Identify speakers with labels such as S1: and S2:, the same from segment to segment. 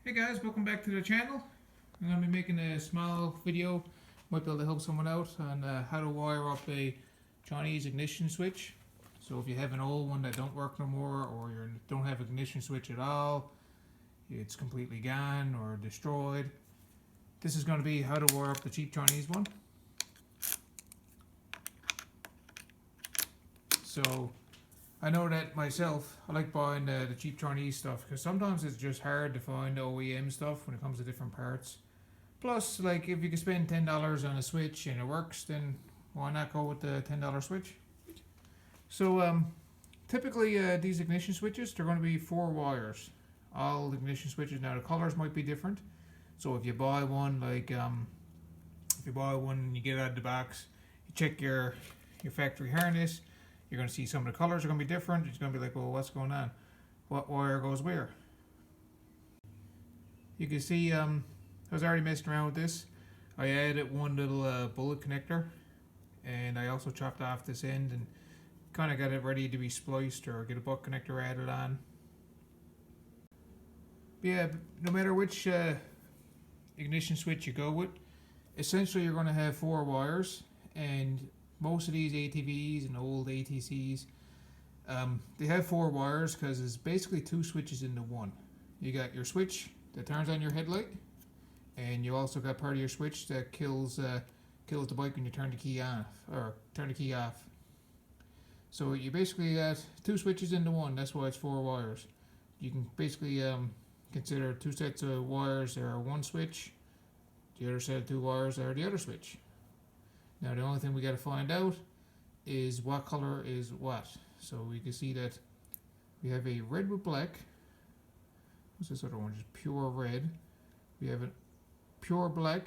S1: Hey guys, welcome back to the channel. I'm going to be making a small video, might be able to help someone out on how to wire up a Chinese ignition switch. So if you have an old one that don't work no more, or you don't have ignition switch at all, it's completely gone or destroyed, this is going to be how to wire up the cheap Chinese one. So I know that myself, I like buying the cheap Chinese stuff because sometimes it's just hard to find OEM stuff when it comes to different parts. Plus, like, if you can spend $10 on a switch and it works, then why not go with the $10 switch? So typically these ignition switches, they're going to be 4 wires. All ignition switches, now the colors might be different. So if you buy one, like if you buy one and you get it out of the box, you check your factory harness, you're going to see some of the colors are going to be different. It's going to be like, well, what's going on? What wire goes where? You can see I was already messing around with this. I added one little bullet connector, and I also chopped off this end and kind of got it ready to be spliced or get a butt connector added on. But yeah, no matter which ignition switch you go with, essentially you're going to have 4 wires, and most of these ATVs and old ATCs, they have 4 wires because it's basically 2 switches into one. You got your switch that turns on your headlight, and you also got part of your switch that kills the bike when you turn the key on or turn the key off. So you basically got 2 switches into one. That's why it's 4 wires. You can basically consider 2 sets of wires are one switch. The other set of 2 wires are the other switch. Now the only thing we got to find out is what color is what. So we can see that we have a red with black. What's this other one? Just pure red. We have a pure black,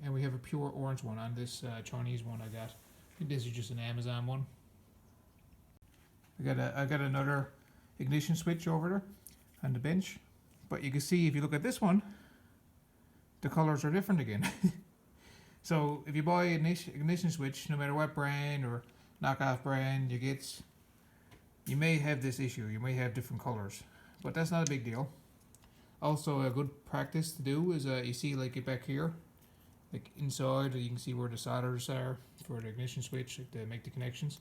S1: and we have a pure orange one on this Chinese one I got. I think this is just an Amazon one. I got another ignition switch over there on the bench, but you can see if you look at this one, the colors are different again. So if you buy an ignition switch, no matter what brand or knockoff brand you get, you may have this issue. You may have different colors, but that's not a big deal. Also, a good practice to do is you see, like, it back here, like inside, you can see where the solders are for the ignition switch, like, to make the connections.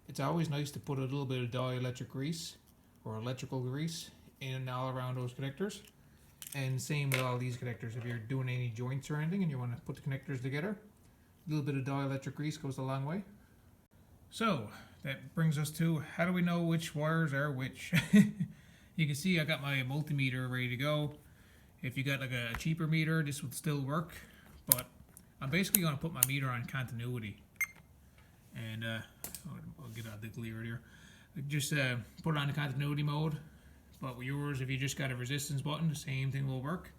S1: It's always nice to put a little bit of dielectric grease or electrical grease in and all around those connectors. And same with all these connectors. If you're doing any joints or anything and you want to put the connectors together, a little bit of dielectric grease goes a long way. So that brings us to, how do we know which wires are which? You can see I got my multimeter ready to go. If you got like a cheaper meter, this would still work, but I'm basically going to put my meter on continuity. And I'll get out the glare here. Just put it on the continuity mode. But with yours, if you just got a resistance button, the same thing will work.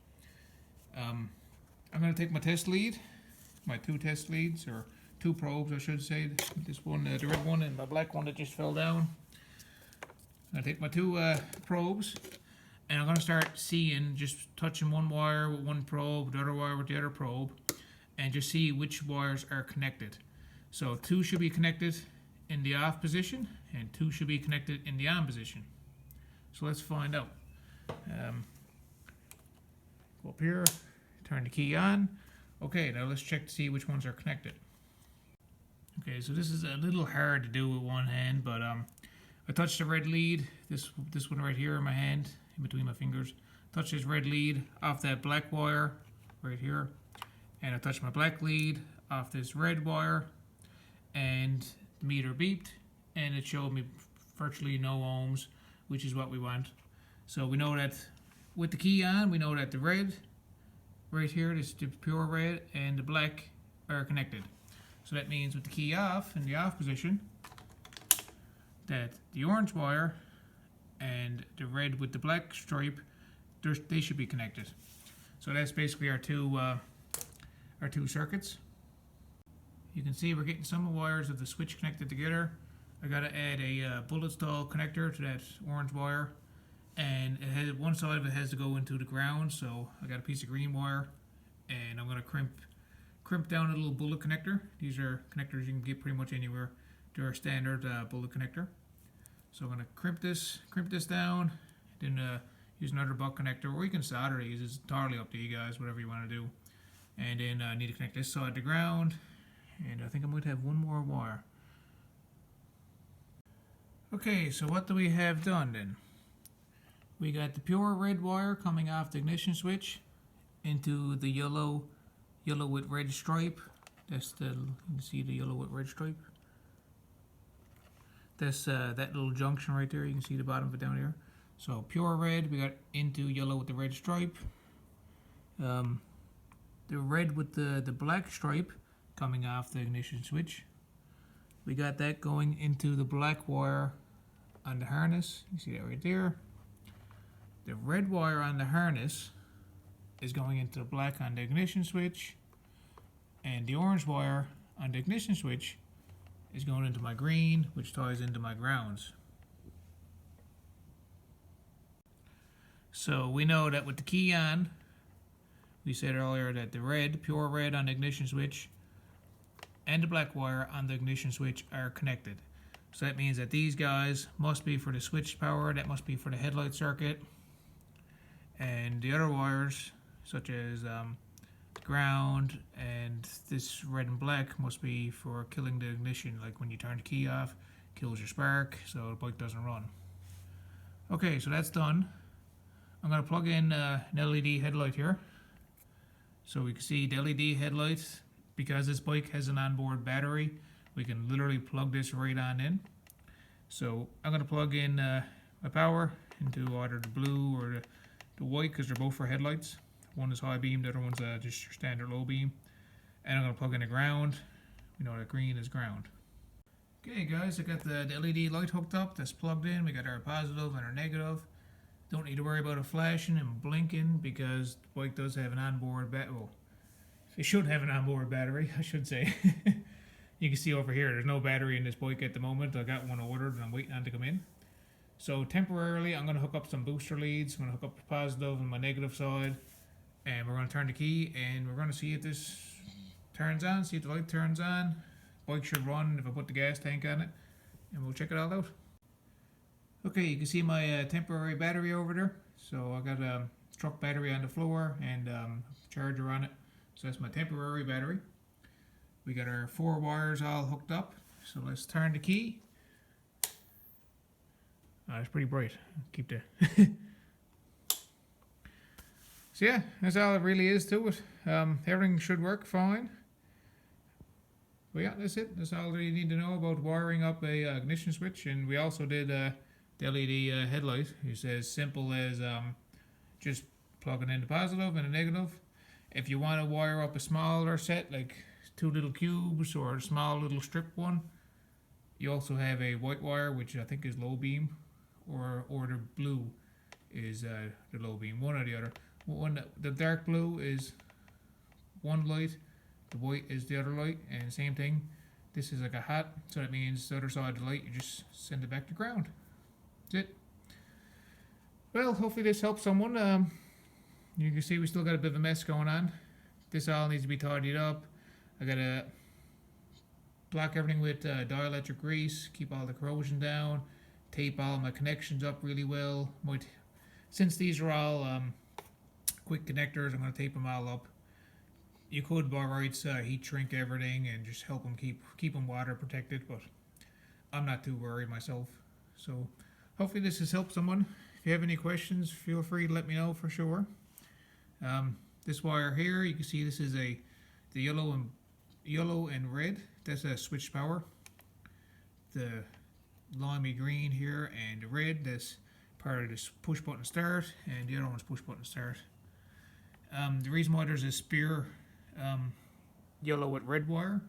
S1: I'm going to take my test lead, my 2 test leads, or 2 probes I should say. This one, the red one, and my black one that just fell down. I'm going to take my 2 probes, and I'm going to start seeing, just touching one wire with one probe, the other wire with the other probe, and just see which wires are connected. So 2 should be connected in the off position, and 2 should be connected in the on position. So let's find out. Go up here, turn the key on. Okay, now let's check to see which ones are connected. Okay, so this is a little hard to do with one hand, but I touched the red lead, this one right here in my hand, in between my fingers. Touch this red lead off that black wire right here, and I touched my black lead off this red wire, and the meter beeped, and it showed me virtually no ohms, which is what we want. So we know that with the key on, we know that the red right here, this is the pure red, and the black are connected. So that means with the key off, in the off position, that the orange wire and the red with the black stripe, they should be connected. So that's basically our two circuits. You can see we're getting some wires of the switch connected together. I got to add a bullet stall connector to that orange wire, and it has, one side of it has to go into the ground, so I got a piece of green wire, and I'm going to crimp down a little bullet connector. These are connectors you can get pretty much anywhere. They're a standard bullet connector. So I'm going to crimp this down, then use another butt connector, or you can solder these. It's entirely up to you guys, whatever you want to do. And then I need to connect this side to ground, and I think I might have one more wire. Okay, so what do we have done then? We got the pure red wire coming off the ignition switch into the yellow with red stripe. That's the, you can see the yellow with red stripe. That's that little junction right there. You can see the bottom of it down here. So pure red, we got into yellow with the red stripe. The red with the black stripe coming off the ignition switch. We got that going into the black wire on the harness. You see that right there. The red wire on the harness is going into the black on the ignition switch, and the orange wire on the ignition switch is going into my green, which ties into my grounds. So we know that with the key on, we said earlier that the red, pure red on the ignition switch and the black wire on the ignition switch are connected. So that means that these guys must be for the switch power, that must be for the headlight circuit, and the other wires, such as ground and this red and black, must be for killing the ignition. Like when you turn the key off, kills your spark, so the bike doesn't run. Okay, so that's done. I'm going to plug in an LED headlight here. So we can see the LED headlights. Because this bike has an onboard battery, we can literally plug this right on in. So I'm going to plug in my power into either the blue or the white, because they're both for headlights. One is high beam, the other one's just your standard low beam. And I'm going to plug in the ground. We know that green is ground. Okay guys, I got the LED light hooked up. That's plugged in. We got our positive and our negative. Don't need to worry about it flashing and blinking, because the bike does have an onboard battery. Well, it should have an onboard battery, I should say. You can see over here, there's no battery in this bike at the moment. I got one ordered and I'm waiting on it to come in. So temporarily, I'm going to hook up some booster leads. I'm going to hook up the positive and my negative side. And we're going to turn the key, and we're going to see if this turns on, see if the light turns on. Bike should run if I put the gas tank on it. And we'll check it all out. Okay, you can see my temporary battery over there. So I got a truck battery on the floor and a charger on it. So that's my temporary battery. We got our 4 wires all hooked up. So let's turn the key. Oh, it's pretty bright. Keep the So yeah, that's all it really is to it. Everything should work fine. But yeah, that's it. That's all you need to know about wiring up a ignition switch. And we also did the LED headlight. It's as simple as just plugging in the positive and the negative. If you want to wire up a smaller set, like 2 little cubes or a small little strip one, you also have a white wire, which I think is low beam, or the blue is the low beam, one or the other. The dark blue is one light, the white is the other light, and same thing. This is like a hat, so that means the other side of the light, you just send it back to ground. That's it. Well, hopefully this helps someone. You can see we still got a bit of a mess going on. This all needs to be tidied up. I gotta block everything with dielectric grease, keep all the corrosion down, tape all my connections up really well. Since these are all quick connectors, I'm gonna tape them all up. You could by rights heat shrink everything and just help them keep them water protected, but I'm not too worried myself. So hopefully this has helped someone. If you have any questions, feel free to let me know for sure. This wire here, you can see this is the yellow and red. That's a switch power. The limey green here and the red, that's part of this push button start, and the other one's push button start. The reason why there's a spear yellow with red wire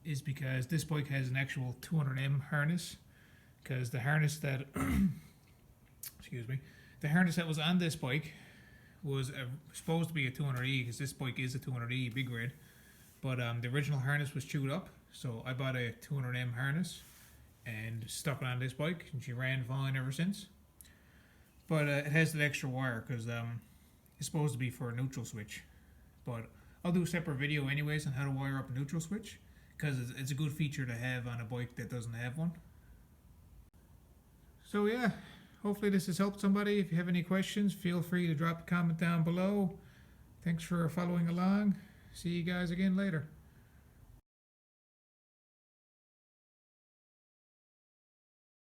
S1: is because this bike has an actual 200M harness, because the harness that excuse me, the harness that was on this bike was supposed to be a 200E, because this bike is a 200E big red, but the original harness was chewed up, so I bought a 200M harness and stuck it on this bike, and she ran fine ever since. But it has that extra wire because it's supposed to be for a neutral switch, but I'll do a separate video anyways on how to wire up a neutral switch, because it's a good feature to have on a bike that doesn't have one. So yeah, hopefully this has helped somebody. If you have any questions, feel free to drop a comment down below. Thanks for following along. See you guys again later.